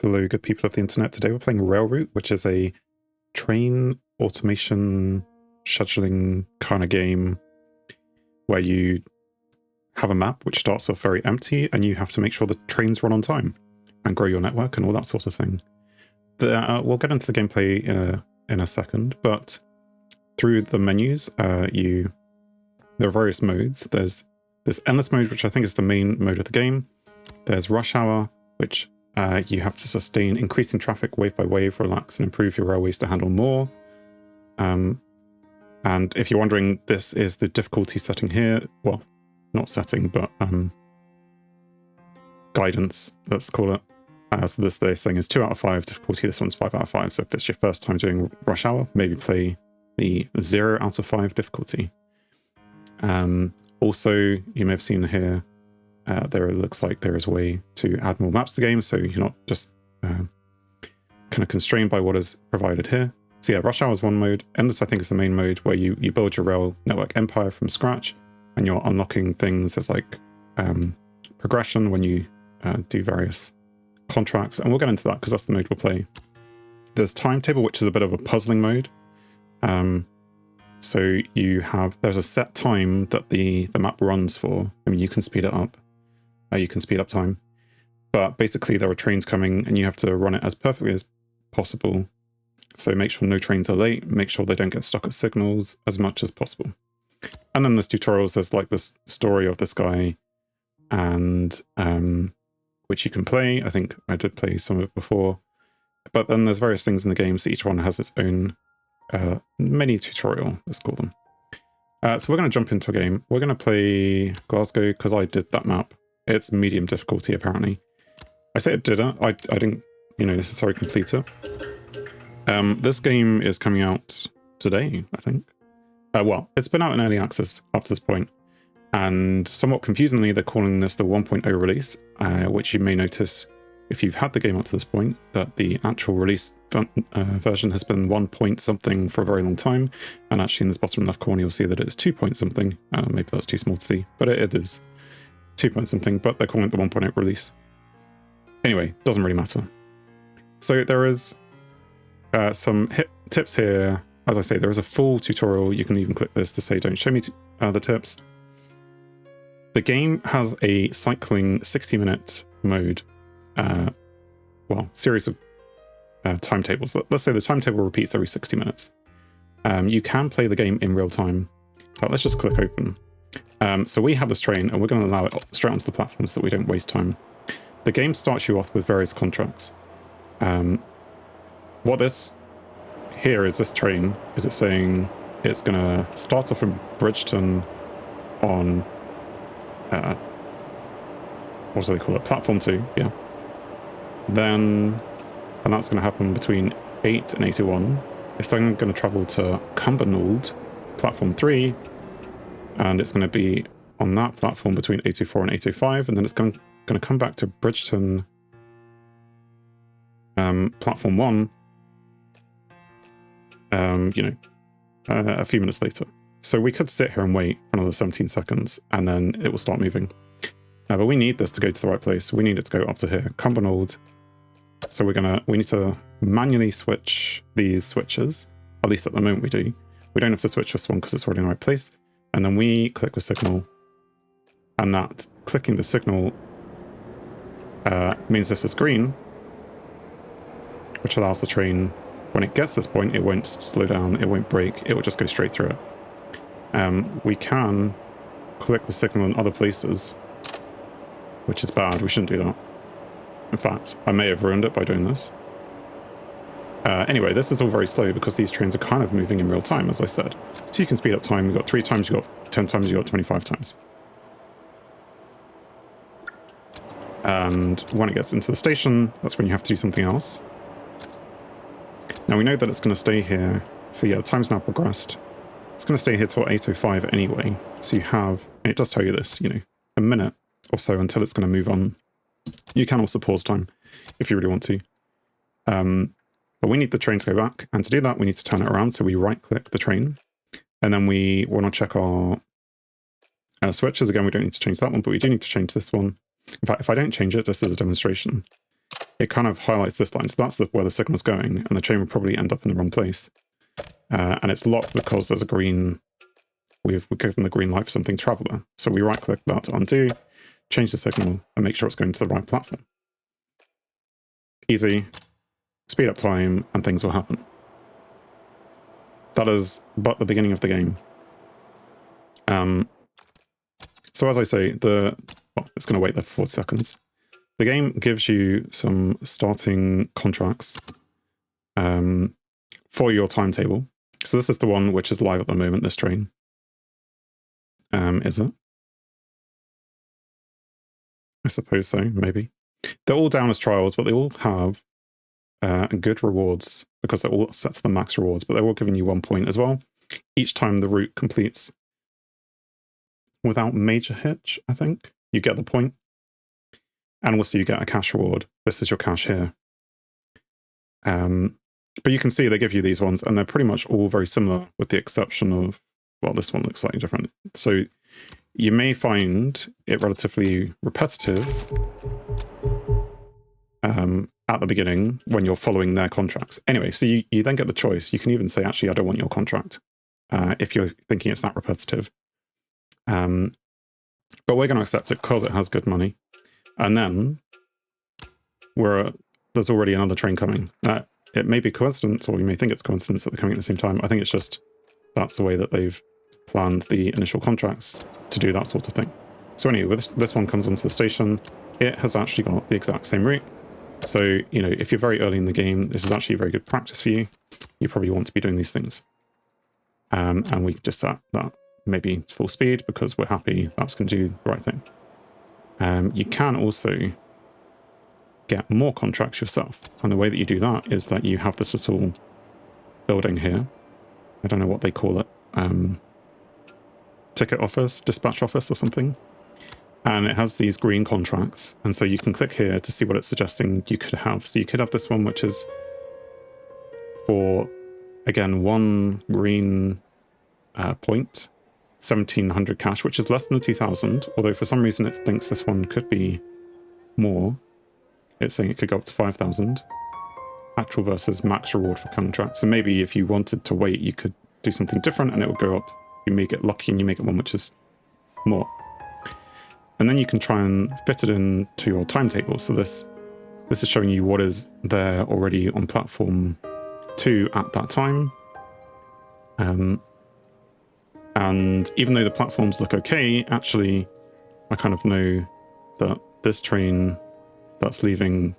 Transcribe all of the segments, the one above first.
Hello, good people of the internet. Today we're playing Railroute, which is a train automation scheduling kind of game where you have a map which starts off very empty and you have to make sure the trains run on time and grow your network and all that sort of thing. We'll get into the gameplay in a second, but through the menus, there are various modes. There's this endless mode, which I think is the main mode of the game. There's rush hour, which you have to sustain increasing traffic wave by wave, relax and improve your railways to handle more. And if you're wondering, this is the difficulty setting here. Well, not setting, but guidance, let's call it. So this they're saying is 2 out of 5 difficulty. This one's 5 out of 5. So if it's your first time doing rush hour, maybe play the 0 out of 5 difficulty. Also, you may have seen here, there looks like there is a way to add more maps to the game, so you're not just kind of constrained by what is provided here. So yeah, rush hour is one mode. Endless, I think, is the main mode where you build your rail network empire from scratch, and you're unlocking things as like progression when you do various contracts, and we'll get into that because that's the mode we'll play. There's timetable, which is a bit of a puzzling mode. So there's a set time that the map runs for. I mean, you can speed it up. You can speed up time. But basically there are trains coming and you have to run it as perfectly as possible. So make sure no trains are late, make sure they don't get stuck at signals as much as possible. And then there's tutorials, there's like this story of this guy and which you can play. I think I did play some of it before. But then there's various things in the game, so each one has its own mini tutorial, let's call them. So we're going to jump into a game. We're going to play Glasgow because I did that map. It's medium difficulty, apparently. I say it did it. I didn't, necessarily complete it. This game is coming out today, I think. Well, it's been out in early access up to this point. And somewhat confusingly, they're calling this the 1.0 release, which you may notice if you've had the game up to this point, that the actual release version has been 1 point something for a very long time. And actually in this bottom left corner, you'll see that it's 2 point something. Maybe that's too small to see, but it is 2 point something, but they're calling it the 1.8 release. Anyway, doesn't really matter. So there is some tips here. As I say, there is a full tutorial. You can even click this to say, don't show me the tips. The game has a cycling 60-minute mode. Series of timetables. Let's say the timetable repeats every 60 minutes. You can play the game in real time, but let's just click open. So we have this train and we're going to allow it straight onto the platform so that we don't waste time. The game starts you off with various contracts. What this here is, this train, is it saying it's going to start off in Bridgeton on, what do they call it? Platform 2, yeah. And that's going to happen between 8 and 81. It's then going to travel to Cumbernauld, platform 3, and it's going to be on that platform between 804 and 805, and then it's going to come back to Bridgeton, platform 1, a few minutes later. So we could sit here and wait for another 17 seconds, and then it will start moving. But we need this to go to the right place. We need it to go up to here, Cumbernauld. So we need to manually switch these switches. At least at the moment we do. We don't have to switch this one because it's already in the right place. And then we click the signal. And that clicking the signal means this is green, which allows the train, when it gets this point, it won't slow down, it won't brake, it will just go straight through it. We can click the signal in other places, which is bad. We shouldn't do that. In fact, I may have ruined it by doing this. Anyway, this is all very slow because these trains are kind of moving in real time, as I said. So you can speed up time. You've got 3 times, you've got 10 times, you've got 25 times. And when it gets into the station, that's when you have to do something else. Now we know that it's going to stay here. So yeah, the time's now progressed. It's going to stay here till 8:05 anyway. So you have, and it does tell you this, a minute or so until it's going to move on. You can also pause time if you really want to. But we need the train to go back. And to do that, we need to turn it around. So we right click the train. And then we want to check our switches. Again, we don't need to change that one, but we do need to change this one. In fact, if I don't change it, this is a demonstration. it kind of highlights this line. So that's where the signal's going, and the train will probably end up in the wrong place. And it's locked because there's a green, we've given the green light for something to travel there. So we right click that to undo, change the signal, and make sure it's going to the right platform. Easy, speed up time, and things will happen. That is but the beginning of the game. So as I say, it's going to wait there for 40 seconds. The game gives you some starting contracts for your timetable. So this is the one which is live at the moment, this train. Is it? I suppose so, maybe. They're all down as trials, but they all have good rewards because they're all set to the max rewards, but they're all giving you 1 point as well. Each time the route completes without major hitch, I think, you get the point. And also you get a cash reward. This is your cash here. But you can see they give you these ones, and they're pretty much all very similar, with the exception of, well, this one looks slightly different. So you may find it relatively repetitive at the beginning when you're following their contracts. Anyway, so you then get the choice. You can even say, actually, I don't want your contract, if you're thinking it's that repetitive. But we're going to accept it because it has good money. And then there's already another train coming. It may be coincidence, or you may think it's coincidence that they're coming at the same time. I think it's just that's the way that they've planned the initial contracts to do that sort of thing. So anyway, this one comes onto the station. It has actually got the exact same route. So, you know, if you're very early in the game, this is actually very good practice for you. You probably want to be doing these things. And we just set that maybe to full speed because we're happy that's going to do the right thing. You can also get more contracts yourself. And the way that you do that is that you have this little building here. I don't know what they call it. Ticket office, dispatch office or something. And it has these green contracts. And so you can click here to see what it's suggesting you could have. So you could have this one, which is for, again, 1 green point, 1,700 cash, which is less than the 2,000. Although for some reason it thinks this one could be more. It's saying it could go up to 5,000. Actual versus max reward for contract. So maybe if you wanted to wait, you could do something different and it would go up. You may get lucky and you make it one which is more. And then you can try and fit it into your timetable. So this is showing you what is there already on platform 2 at that time. And even though the platforms look okay, actually, I kind of know that this train that's leaving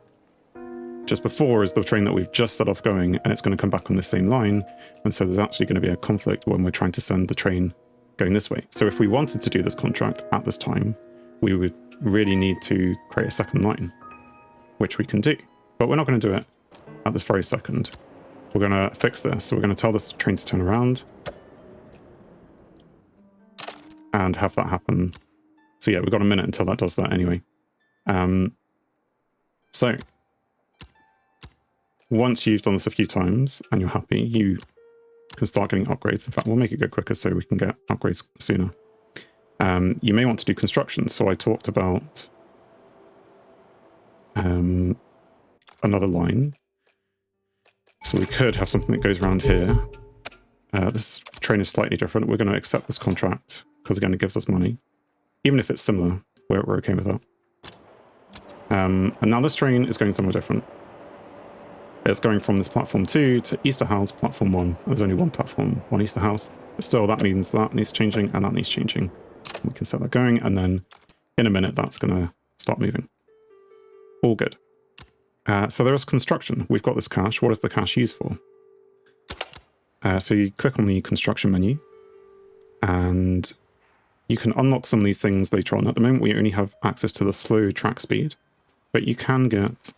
just before is the train that we've just set off going, and it's going to come back on the same line. And so there's actually going to be a conflict when we're trying to send the train going this way. So if we wanted to do this contract at this time, we would really need to create a second line, which we can do. But we're not going to do it at this very second. We're going to fix this. So we're going to tell this train to turn around and have that happen. So yeah, we've got a minute until that does that anyway. So once you've done this a few times and you're happy, you can start getting upgrades. In fact, we'll make it go quicker so we can get upgrades sooner. You may want to do construction. So I talked about another line. So we could have something that goes around here. This train is slightly different. We're going to accept this contract because, again, it gives us money. Even if it's similar, we're okay with that. And now this train is going somewhere different. It's going from this platform 2 to Easterhouse, platform 1. There's only one platform, one Easterhouse. But still, that means that needs changing and that needs changing. We can set that going, and then in a minute, that's going to start moving. All good. So there is construction. We've got this cache. What is the cache used for? So you click on the construction menu, and you can unlock some of these things later on. At the moment, we only have access to the slow track speed, but you can get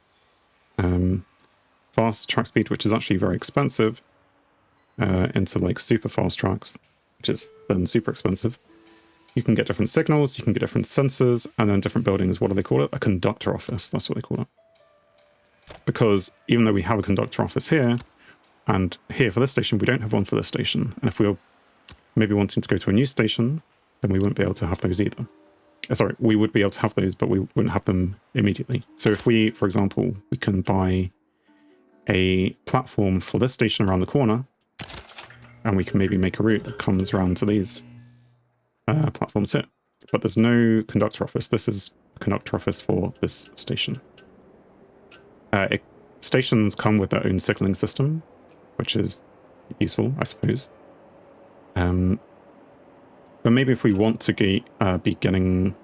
fast track speed, which is actually very expensive, into like super fast tracks, which is then super expensive. You can get different signals, you can get different sensors, and then different buildings. What do they call it? A conductor office. That's what they call it. Because even though we have a conductor office here, and here for this station, we don't have one for this station. And if we were maybe wanting to go to a new station, then we wouldn't be able to have those either. sorry, we would be able to have those, but we wouldn't have them immediately. So if we, for example, we can buy a platform for this station around the corner, and we can maybe make a route that comes around to these platforms here. But there's no conductor office. This is a conductor office for this station. Stations come with their own signaling system, which is useful, I suppose. But maybe if we want to be getting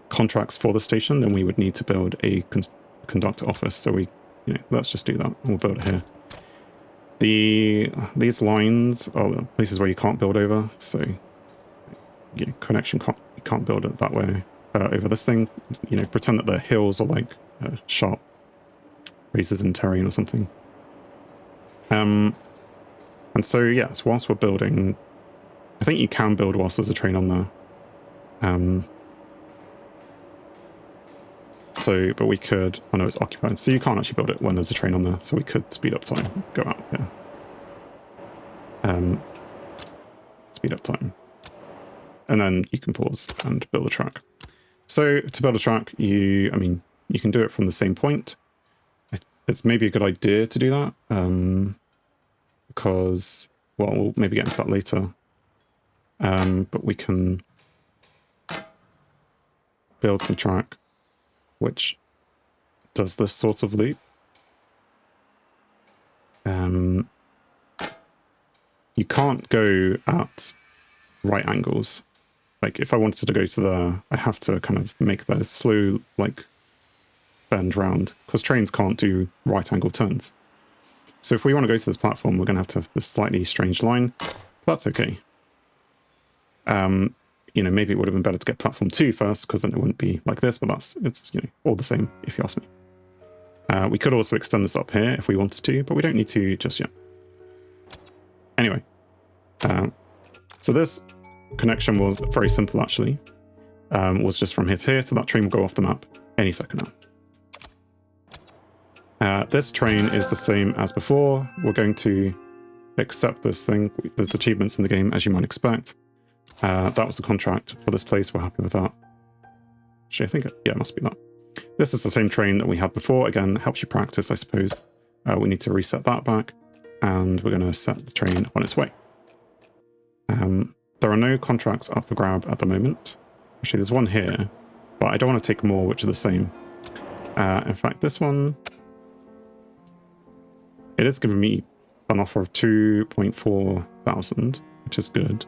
contracts for the station, then we would need to build a conductor office. So let's just do that. We'll build it here. These lines are the places where you can't build over. So connection you can't build it that way over this thing. Pretend that the hills are like sharp races in terrain or something. And so yes, whilst we're building, I think you can build whilst there's a train on there. But we could, oh no, it's occupied. So you can't actually build it when there's a train on there. So we could speed up time, go out here. Speed up time. And then you can pause and build a track. So to build a track, you can do it from the same point. It's maybe a good idea to do that. Because, well, we'll maybe get into that later. But we can build some track which does this sort of loop. You can't go at right angles. Like if I wanted to go to there, I have to kind of make the slow like bend round, because trains can't do right angle turns. So if we want to go to this platform, we're going to have to have this slightly strange line. That's okay. Maybe it would have been better to get platform 2 first, because then it wouldn't be like this, but it's all the same, if you ask me. We could also extend this up here if we wanted to, but we don't need to just yet. Anyway, so this connection was very simple, actually. Was just from here to here, so that train will go off the map any second now. This train is the same as before. We're going to accept this thing. There's achievements in the game, as you might expect. That was the contract for this place. We're happy with that. Actually, I think, it must be that. This is the same train that we had before. Again, helps you practice, I suppose. We need to reset that back, and we're going to set the train on its way. There are no contracts up for grab at the moment. Actually, there's one here, but I don't want to take more, which are the same. In fact, this one, it is giving me an offer of 2.4 thousand, which is good.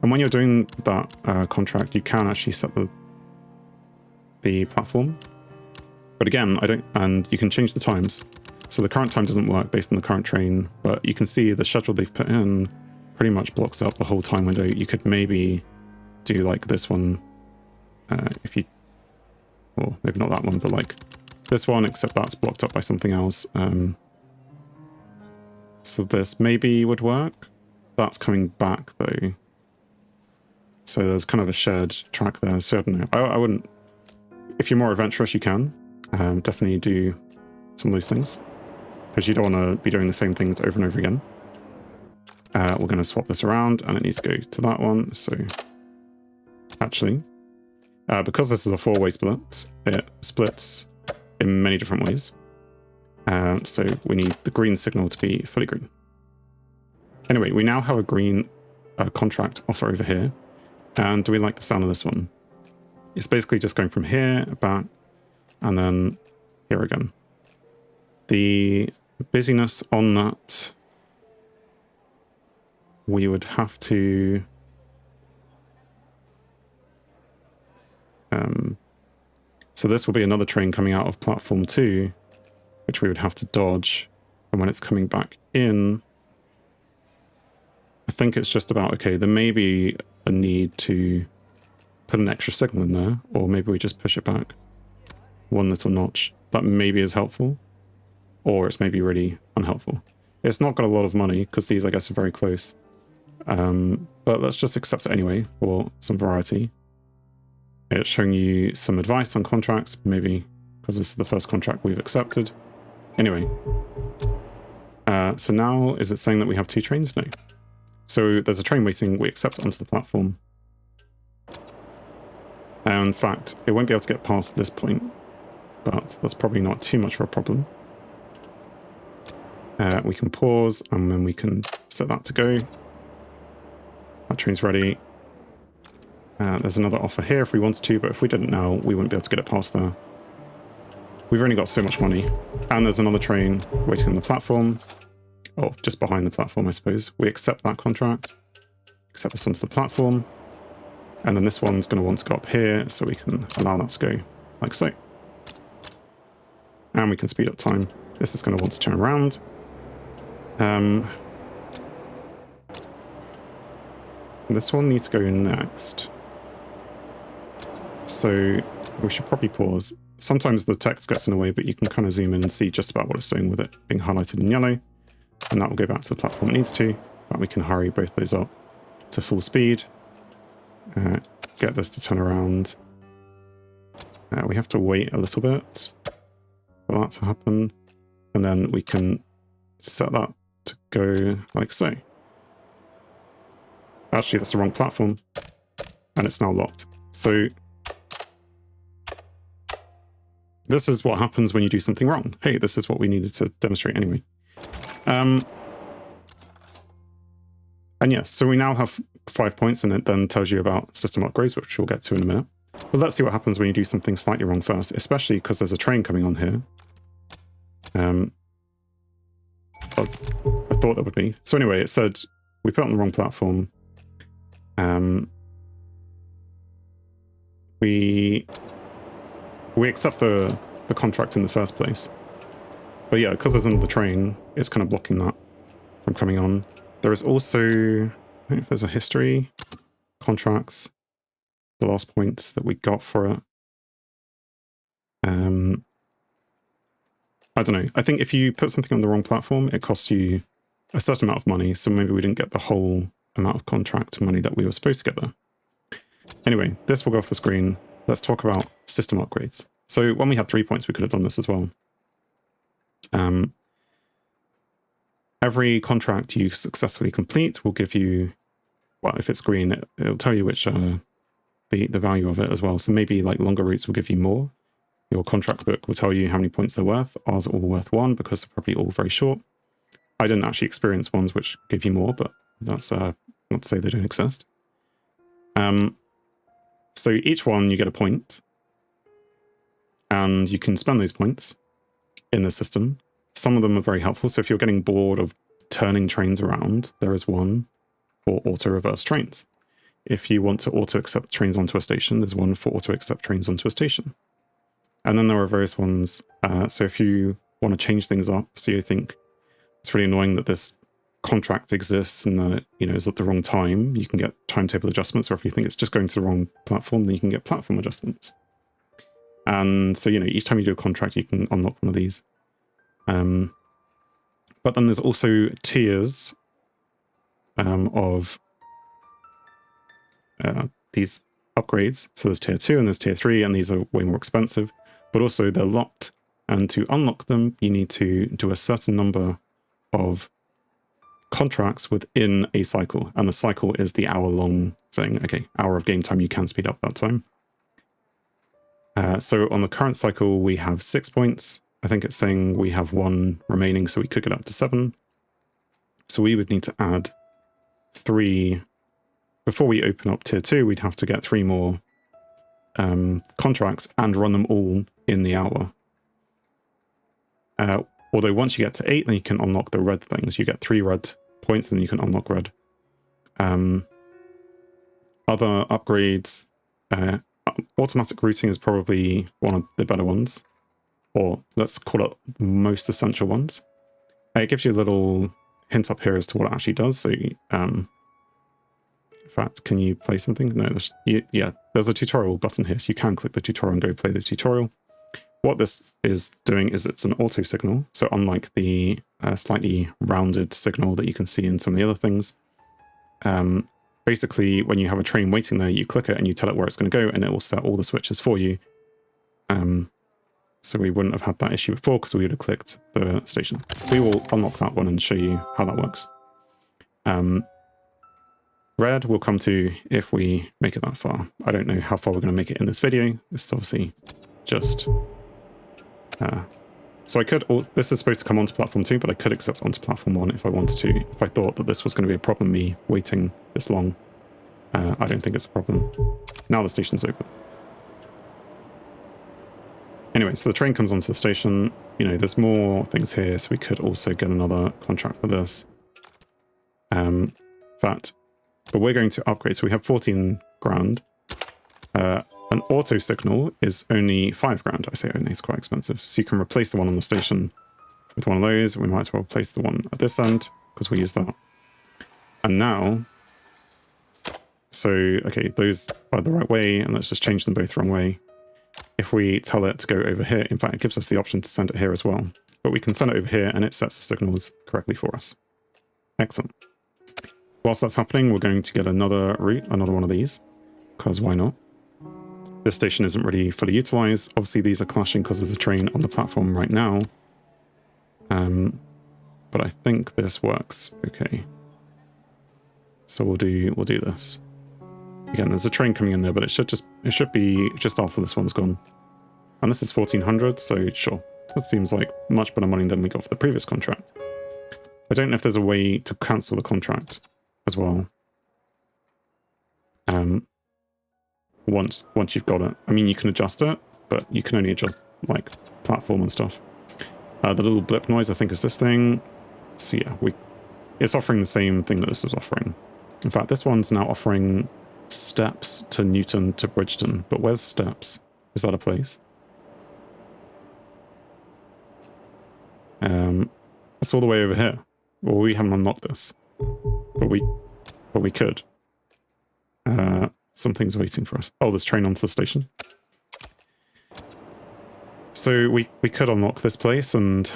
And when you're doing that contract, you can actually set the platform. But again, and you can change the times. So the current time doesn't work based on the current train, but you can see the schedule they've put in pretty much blocks up the whole time window. You could maybe do like this one, or maybe not that one, but like this one, except that's blocked up by something else. So this maybe would work. That's coming back though. So there's kind of a shared track there. So I don't know. I wouldn't, if you're more adventurous, you can definitely do some of those things, because you don't want to be doing the same things over and over again. We're going to swap this around, and it needs to go to that one. So actually, because this is a 4-way split, it splits in many different ways. So we need the green signal to be fully green. Anyway, we now have a green contract offer over here. And do we like the sound of this one? It's basically just going from here, back, and then here again. The busyness on that, we would have to... so this will be another train coming out of platform 2, which we would have to dodge. And when it's coming back in, I think it's just about, okay, there may be a need to put an extra signal in there, or maybe we just push it back one little notch. That maybe is helpful, or it's maybe really unhelpful. It's not got a lot of money, because these, I guess, are very close. But let's just accept it anyway for some variety. It's showing you some advice on contracts, maybe because this is the first contract we've accepted. Anyway, so now is it saying that we have 2 trains? No. So there's a train waiting, we accept it onto the platform. And in fact, it won't be able to get past this point, but that's probably not too much of a problem. We can pause, and then we can set that to go. That train's ready. There's another offer here if we wanted to, but if we didn't now, we wouldn't be able to get it past there. We've only got so much money. And there's another train waiting on the platform. Or just behind the platform, I suppose. We accept that contract. Accept this onto the platform. And then this one's going to want to go up here, so we can allow that to go like so. And we can speed up time. This is going to want to turn around. This one needs to go next. So we should probably pause. Sometimes the text gets in the way, but you can kind of zoom in and see just about what it's doing with it being highlighted in yellow. And that will go back to the platform it needs to. But we can hurry both those up to full speed. Get this to turn around. We have to wait a little bit for that to happen. And then we can set that to go like so. Actually, that's the wrong platform. And it's now locked. So this is what happens when you do something wrong. Hey, this is what we needed to demonstrate anyway. And yes, so we now have 5 points, and it then tells you about system upgrades, which we'll get to in a minute. But let's see what happens when you do something slightly wrong first, especially because there's a train coming on here. I thought there would be. So anyway, it said we put it on the wrong platform. We accept the contract in the first place. But yeah, because there's another train, it's kind of blocking that from coming on. There is also, I don't know if there's a history, contracts, the last points that we got for it. I don't know. I think if you put something on the wrong platform, it costs you a certain amount of money. So maybe we didn't get the whole amount of contract money that we were supposed to get there. Anyway, this will go off the screen. Let's talk about system upgrades. So when we had 3 points, we could have done this as well. Every contract you successfully complete will give you, well, if it's green, it'll tell you which the value of it as well. So maybe like longer routes will give you more. Your contract book will tell you how many points they're worth. Ours are all worth 1 because they're probably all very short. I didn't actually experience ones which give you more, but that's not to say they don't exist. So each one you get a point, and you can spend those points in the system. Some of them are very helpful. So if you're getting bored of turning trains around, there is one for auto-reverse trains. If you want to auto-accept trains onto a station, there's one for auto-accept trains onto a station. And then there are various ones. So if you want to change things up, so you think it's really annoying that this contract exists and that it, is at the wrong time, you can get timetable adjustments. Or if you think it's just going to the wrong platform, then you can get platform adjustments. And so, each time you do a contract, you can unlock one of these. But then there's also tiers of these upgrades. So there's tier 2 and there's tier 3, and these are way more expensive, but also they're locked. And to unlock them, you need to do a certain number of contracts within a cycle. And the cycle is the hour-long thing. Okay, hour of game time, you can speed up that time. So on the current cycle, we have 6 points. I think it's saying we have 1 remaining, so we could get up to 7. So we would need to add 3. Before we open up tier 2, we'd have to get 3 more contracts and run them all in the hour. Although once you get to 8, then you can unlock the red things. You get 3 red points, and then you can unlock red. Other upgrades, automatic routing is probably one of the better ones, or let's call it most essential ones. It gives you a little hint up here as to what it actually does. So, in fact, can you play something? No, there's a tutorial button here, so you can click the tutorial and go play the tutorial. What this is doing is it's an auto signal. So unlike the slightly rounded signal that you can see in some of the other things, basically when you have a train waiting there, you click it and you tell it where it's going to go, and it will set all the switches for you. So we wouldn't have had that issue before because we would have clicked the station. We will unlock that one and show you how that works. red we'll come to if we make it that far. I don't know how far we're going to make it in this video. This is obviously just... so I could... this is supposed to come onto platform 2, but I could accept onto platform 1 if I wanted to. If I thought that this was going to be a problem, me waiting this long. I don't think it's a problem. Now the station's open. Anyway, so the train comes onto the station. You know, there's more things here, so we could also get another contract for this. But we're going to upgrade. So we have 14 grand. An auto signal is only 5 grand. I say only, it's quite expensive. So you can replace the one on the station with one of those. We might as well replace the one at this end because we use that. And now, so, okay, those are the right way, and let's just change them both the wrong way. If we tell it to go over here, in fact, it gives us the option to send it here as well. But we can send it over here and it sets the signals correctly for us. Excellent. Whilst that's happening, we're going to get another route, another one of these, because why not? This station isn't really fully utilized. Obviously, these are clashing because there's a train on the platform right now. But I think this works okay. So we'll do this. Again, there's a train coming in there, but it should be just after this one's gone. And this is 1400, so sure. That seems like much better money than we got for the previous contract. I don't know if there's a way to cancel the contract as well. Once you've got it. I mean, you can adjust it, but you can only adjust like platform and stuff. The little blip noise, I think, is this thing. So yeah, it's offering the same thing that this is offering. In fact, this one's now offering steps to Newton to Bridgeton. But where's steps? Is that a place? It's all the way over here. Well, we haven't unlocked this. But we could. Something's waiting for us. Oh, there's train onto the station. So we could unlock this place and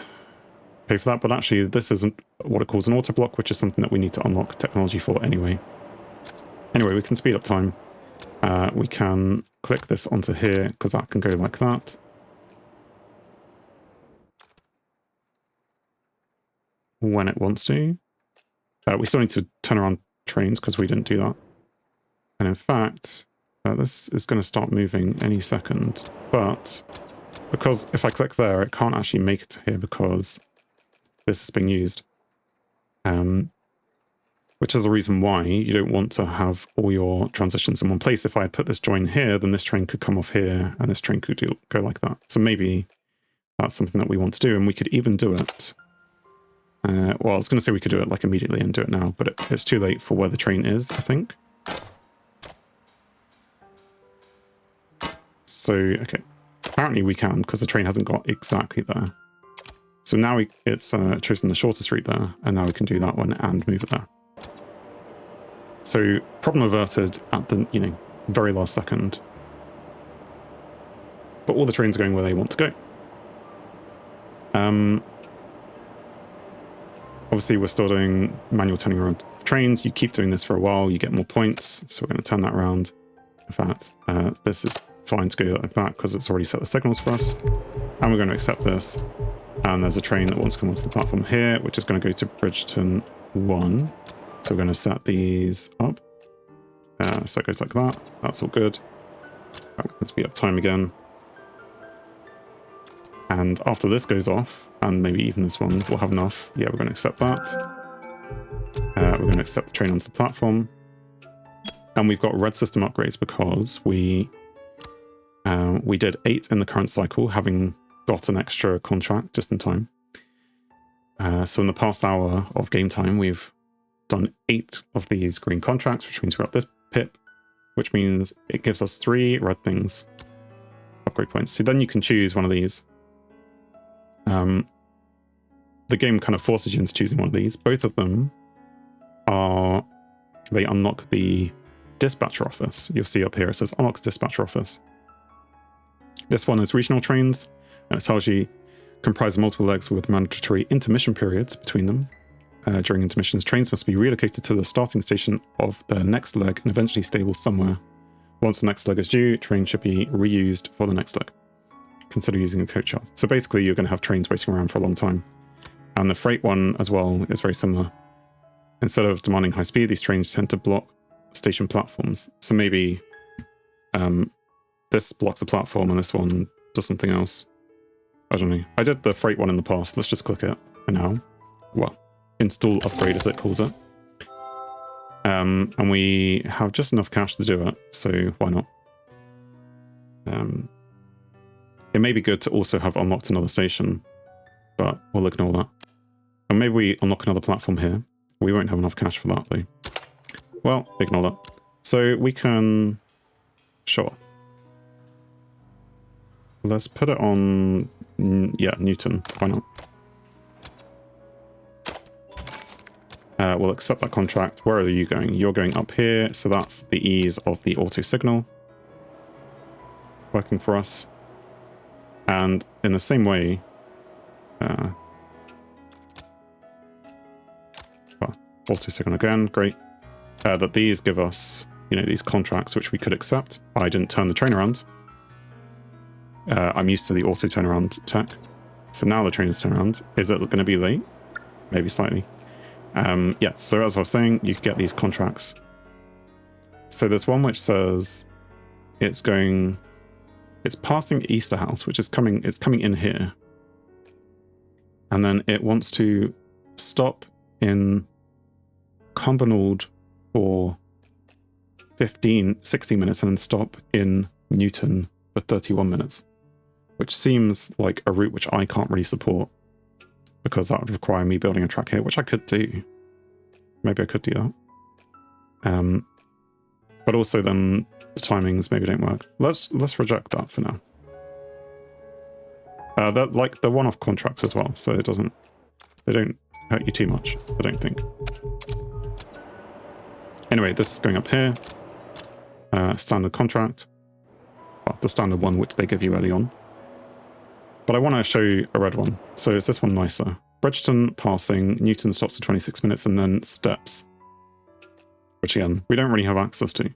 pay for that, but actually this isn't what it calls an auto block, which is something that we need to unlock technology for anyway. Anyway, we can speed up time. We can click this onto here because that can go like that. When it wants to. We still need to turn around trains because we didn't do that. And in fact, this is going to start moving any second. But because if I click there, it can't actually make it to here because this is being used. Which is the reason why you don't want to have all your transitions in one place. If I put this join here, then this train could come off here and this train could go like that. So maybe that's something that we want to do. And we could even do it. Well, I was going to say we could do it like immediately and do it now, but it's too late for where the train is, I think. So, okay. Apparently we can because the train hasn't got exactly there. So now it's chosen the shortest route there, and now we can do that one and move it there. So problem averted at the, very last second. But all the trains are going where they want to go. Obviously we're still doing manual turning around trains. You keep doing this for a while, you get more points. So we're going to turn that around. In fact, this is fine to go like that because it's already set the signals for us. And we're going to accept this. And there's a train that wants to come onto the platform here, which is going to go to Bridgeton 1. So we're going to set these up. So it goes like that. That's all good. We can speed up time again. And after this goes off, and maybe even this one, we'll have enough. Yeah, we're going to accept that. We're going to accept the train onto the platform. And we've got red system upgrades because we did 8 in the current cycle, having got an extra contract just in time. So in the past hour of game time, we've done 8 of these green contracts, which means we're at this pip, which means it gives us 3 red things, upgrade points. So then you can choose one of these. The game kind of forces you into choosing one of these. Both of them they unlock the dispatcher office. You'll see up here it says unlocks dispatcher office. This one is regional trains, and it tells you comprise multiple legs with mandatory intermission periods between them. During intermissions, trains must be relocated to the starting station of the next leg and eventually stable somewhere. Once the next leg is due, train should be reused for the next leg. Consider using a coach yard. So basically you're going to have trains waiting around for a long time. And the freight one as well is very similar. Instead of demanding high speed, these trains tend to block station platforms. So maybe this blocks a platform and this one does something else. I don't know. I did the freight one in the past. Let's just click it for now. Well, install upgrade as it calls it. And we have just enough cash to do it, so why not? It may be good to also have unlocked another station, but we'll ignore that. And maybe we unlock another platform here. We won't have enough cash for that though. Well, ignore that. So we can... Sure. Let's put it on... Yeah, Newton. Why not? We'll accept that contract. Where are you going? You're going up here, so that's the ease of the auto signal working for us. And in the same way, well, auto signal again, great. That these give us, you know, these contracts which we could accept. I didn't turn the train around. I'm used to the auto turnaround tech. So now the train is turned around. Is it going to be late? Maybe slightly. Yeah, so as I was saying, you could get these contracts. So there's one which says it's passing Easterhouse, which is coming in here. And then it wants to stop in Cumbernauld for 16 minutes and then stop in Newton for 31 minutes, which seems like a route which I can't really support, because that would require me building a track here, which I could do. Maybe I could do that. But also then the timings maybe don't work. Let's reject that for now. They're like the one-off contracts as well, so they don't hurt you too much, I don't think. Anyway, this is going up here. Standard contract. Well, the standard one which they give you early on. But I want to show you a red one. So is this one nicer? Bridgeton passing, Newton stops for 26 minutes, and then steps. Which again, we don't really have access to.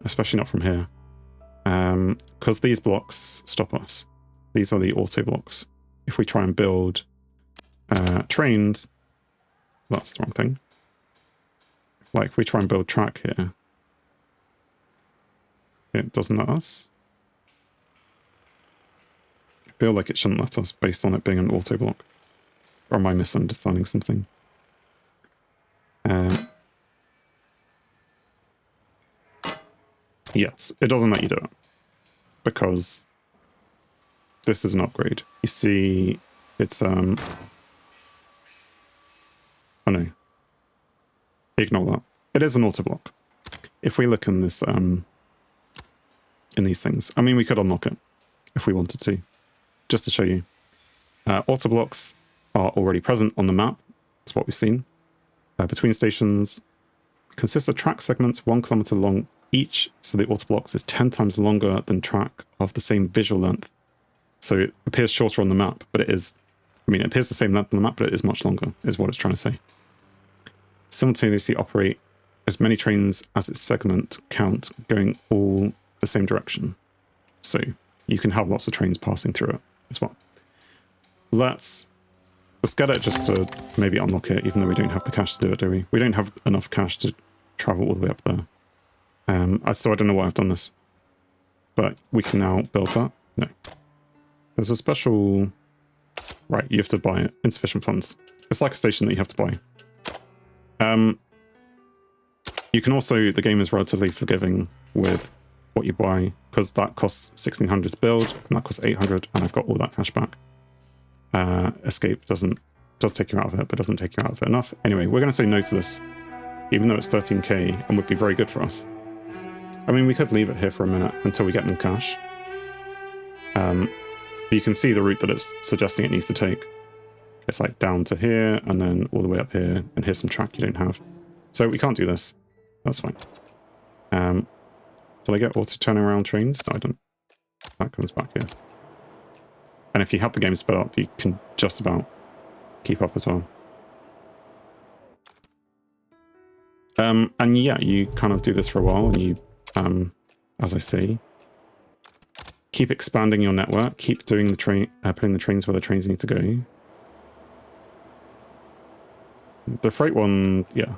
Especially not from here. Because these blocks stop us. These are the auto blocks. If we try and build trains, that's the wrong thing. Like if we try and build track here, it doesn't let us. I feel like it shouldn't let us based on it being an auto block. Or am I misunderstanding something? Yes, it doesn't let you do it. Because this is an upgrade. You see, it's, oh no. Ignore that. It is an auto block. If we look in this, in these things, I mean, we could unlock it if we wanted to, just to show you. Auto blocks are already present on the map. That's what we've seen. Between stations, consists of track segments 1 kilometer long each, so the auto blocks is 10 times longer than track of the same visual length. So it appears shorter on the map, but it is, I mean, it appears the same length on the map, but it is much longer, is what it's trying to say. Simultaneously operate as many trains as its segment count, going all the same direction. So you can have lots of trains passing through it as well. Let's get it just to maybe unlock it, even though we don't have the cash to do it, do we? We don't have enough cash to travel all the way up there. So I don't know why I've done this. But we can now build that. No. There's a special... Right, you have to buy it. Insufficient funds. It's like a station that you have to buy. You can also... The game is relatively forgiving with what you buy, because that costs 1,600 to build, and that costs 800, and I've got all that cash back. Escape does take you out of it, but doesn't take you out of it enough. Anyway, we're going to say no to this, even though it's 13k and would be very good for us. I mean, we could leave it here for a minute until we get more cash. But you can see the route that it's suggesting it needs to take. It's like down to here, and then all the way up here, and here's some track you don't have. So we can't do this. That's fine. Did I get auto turning around trains? No, I don't. That comes back here. And if you have the game sped up, you can just about keep up as well. And yeah, you kind of do this for a while, and you, as I say, keep expanding your network, keep doing the train, putting the trains where the trains need to go. The freight one, yeah.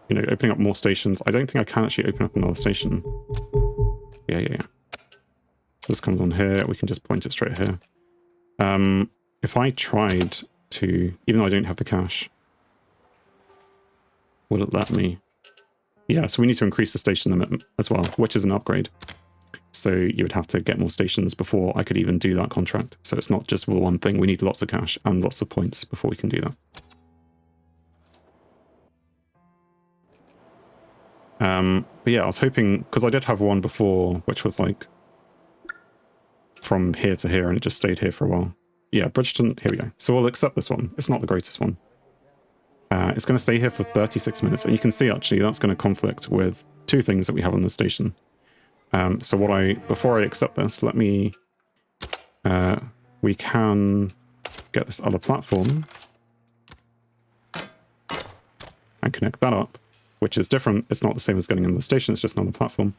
you know, opening up more stations. I don't think I can actually open up another station. Yeah. So this comes on here. We can just point it straight here. If I tried to, even though I don't have the cash, would it let me? Yeah, so we need to increase the station limit as well, which is an upgrade. So you would have to get more stations before I could even do that contract. So it's not just for one thing. We need lots of cash and lots of points before we can do that. But yeah, I was hoping, because I did have one before, which was like from here to here, and it just stayed here for a while. Yeah, Bridgeton, here we go. So we'll accept this one. It's not the greatest one. It's going to stay here for 36 minutes. And you can see, actually, that's going to conflict with two things that we have on the station. So before I accept this, let me, we can get this other platform and connect that up, which is different. It's not the same as getting into the station. It's just another platform.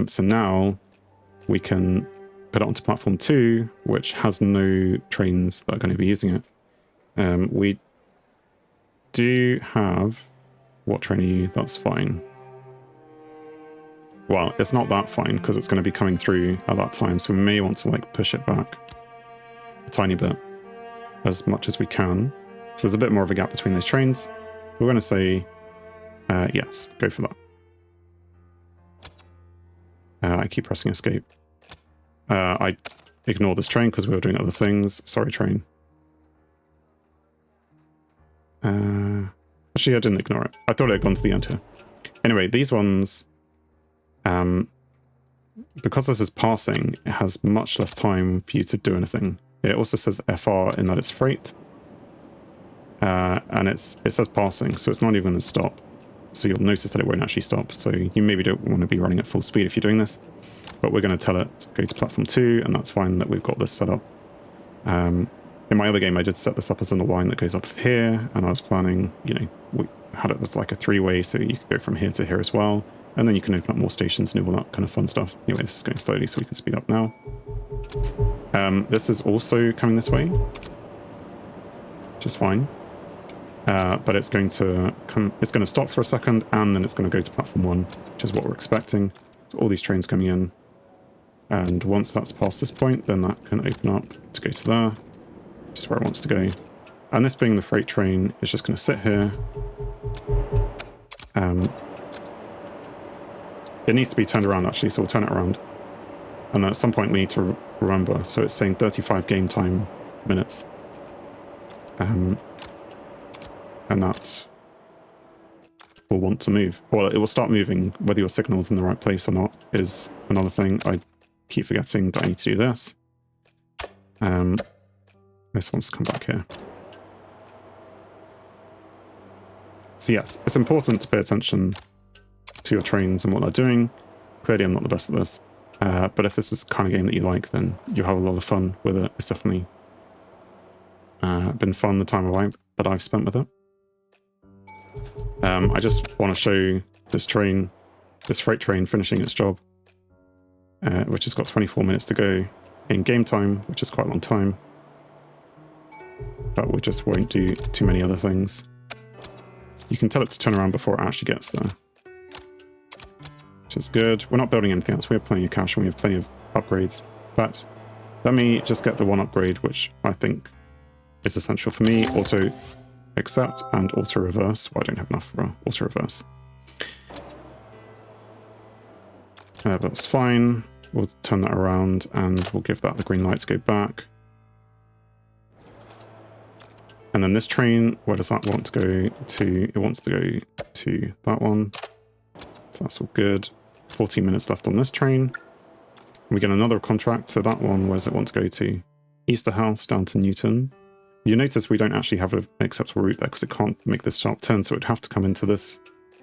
So now we can put it onto platform 2, which has no trains that are going to be using it. We do have... What train are you? That's fine. Well, it's not that fine because it's going to be coming through at that time. So we may want to like push it back a tiny bit as much as we can. So there's a bit more of a gap between those trains. We're going to say, yes, go for that. I keep pressing escape. I ignore this train because we were doing other things. Sorry, train. Actually, I didn't ignore it. I thought it had gone to the end here. Anyway, these ones, because this is passing, it has much less time for you to do anything. It also says FR in that it's freight. And it says passing, so it's not even going to stop. So you'll notice that it won't actually stop. So you maybe don't want to be running at full speed if you're doing this. But we're going to tell it to go to platform 2, and that's fine that we've got this set up. In my other game, I did set this up as on a line that goes up here, and I was planning, you know, we had it as like a 3-way, so you could go from here to here as well. And then you can open up more stations and do all that kind of fun stuff. Anyway, this is going slowly, so we can speed up now. This is also coming this way, which is fine. But it's going to stop for a second, and then it's going to go to platform 1, which is what we're expecting. So all these trains coming in. And once that's past this point, then that can open up to go to there, which is where it wants to go. And this being the freight train, it's just going to sit here. It needs to be turned around, actually, so we'll turn it around. And then at some point we need to remember. So it's saying 35 game time minutes. And that will want to move. Well, it will start moving. Whether your signal's in the right place or not is another thing. I keep forgetting that I need to do this. This wants to come back here. So yes, it's important to pay attention to your trains and what they're doing. Clearly I'm not the best at this. But if this is the kind of game that you like, then you'll have a lot of fun with it. It's definitely been fun the time that I've spent with it. I just want to show this freight train finishing its job, which has got 24 minutes to go in game time, which is quite a long time. But we just won't do too many other things. You can tell it to turn around before it actually gets there, which is good. We're not building anything else. We have plenty of cash and we have plenty of upgrades. But let me just get the one upgrade, which I think is essential for me. Auto accept and auto reverse. Well, I don't have enough for auto reverse. That's fine. We'll turn that around and we'll give that the green light to go back. And then this train, where does that want to go to? It wants to go to that one. So that's all good. 14 minutes left on this train. We get another contract. So that one, where does it want to go to? Easterhouse down to Newton. You notice we don't actually have an acceptable route there because it can't make this sharp turn. So it'd have to come into this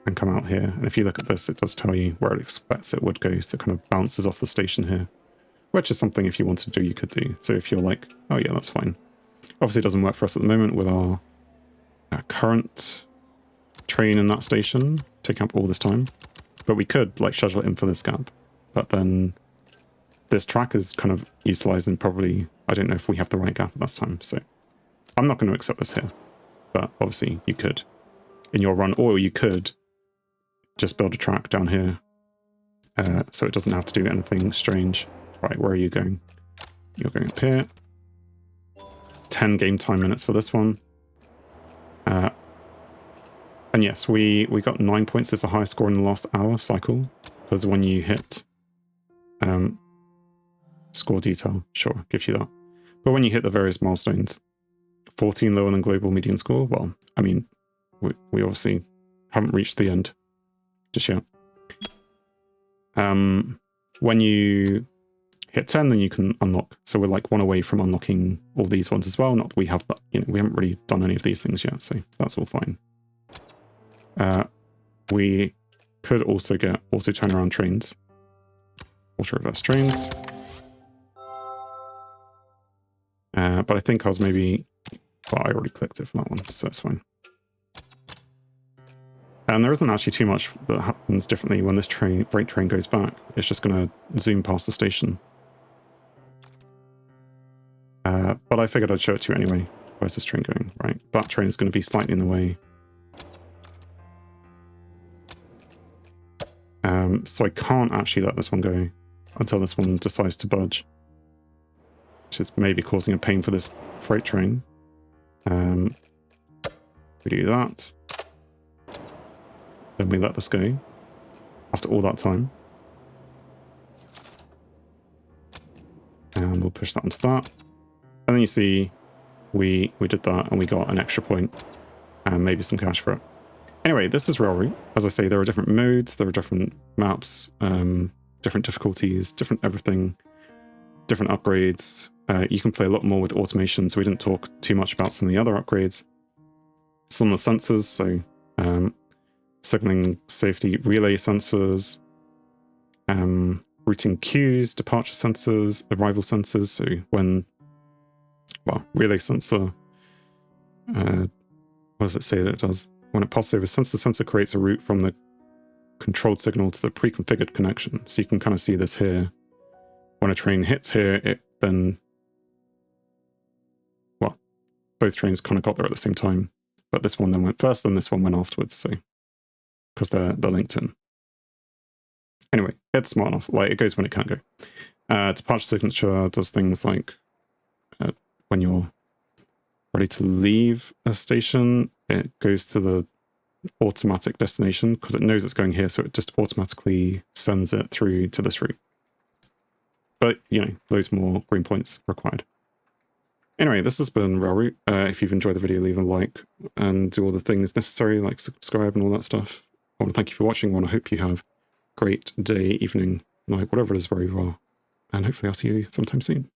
and come out here. And if you look at this, it does tell you where it expects it would go. So it kind of bounces off the station here, which is something if you wanted to do, you could do. So if you're like, oh yeah, that's fine. Obviously, it doesn't work for us at the moment with our current train in that station taking up all this time. But we could like schedule it in for this gap. But then this track is kind of utilized and probably, I don't know if we have the right gap at that time. So I'm not going to accept this here. But obviously you could in your run, or you could just build a track down here, so it doesn't have to do anything strange. Right, where are you going? You're going up here. 10 game time minutes for this one. And yes, we got 9 points as the highest score in the last hour cycle, because when you hit score detail, sure, gives you that. But when you hit the various milestones, 14 lower than global median score, well, I mean, we obviously haven't reached the end just yet. When you hit 10, then you can unlock. So we're like one away from unlocking all these ones as well. Not that we have that, you know, we haven't really done any of these things yet, so that's all fine. We could also get auto turnaround trains, auto reverse trains. But I think I was maybe, well, I already clicked it for that one, so that's fine. And there isn't actually too much that happens differently when this freight train goes back. It's just going to zoom past the station. But I figured I'd show it to you anyway. Where's this train going? Right, that train is going to be slightly in the way. So I can't actually let this one go until this one decides to budge, which is maybe causing a pain for this freight train. We do that. Then we let this go after all that time. And we'll push that onto that. And then you see we did that and we got an extra point and maybe some cash for it. Anyway, this is Railroad. As I say, there are different modes, there are different maps, different difficulties, different everything, different upgrades. You can play a lot more with automation, so we didn't talk too much about some of the other upgrades. Some of the sensors, so signaling safety relay sensors, routing queues, departure sensors, arrival sensors. So when, well, relay sensor, what does it say that it does? When it passes over sensor creates a route from the controlled signal to the pre-configured connection. So you can kind of see this here. When a train hits here, it then, well, both trains kind of got there at the same time. But this one then went first, then this one went afterwards, so, because they're linked in. Anyway, it's smart enough. Like, it goes when it can go. Departure signature does things like when you're ready to leave a station, it goes to the automatic destination because it knows it's going here, so it just automatically sends it through to this route. But, you know, loads more green points required. Anyway, this has been Railroad. If you've enjoyed the video, leave a like and do all the things necessary, like subscribe and all that stuff. I want to thank you for watching, and I hope you have a great day, evening, night, whatever it is where you are. And hopefully I'll see you sometime soon.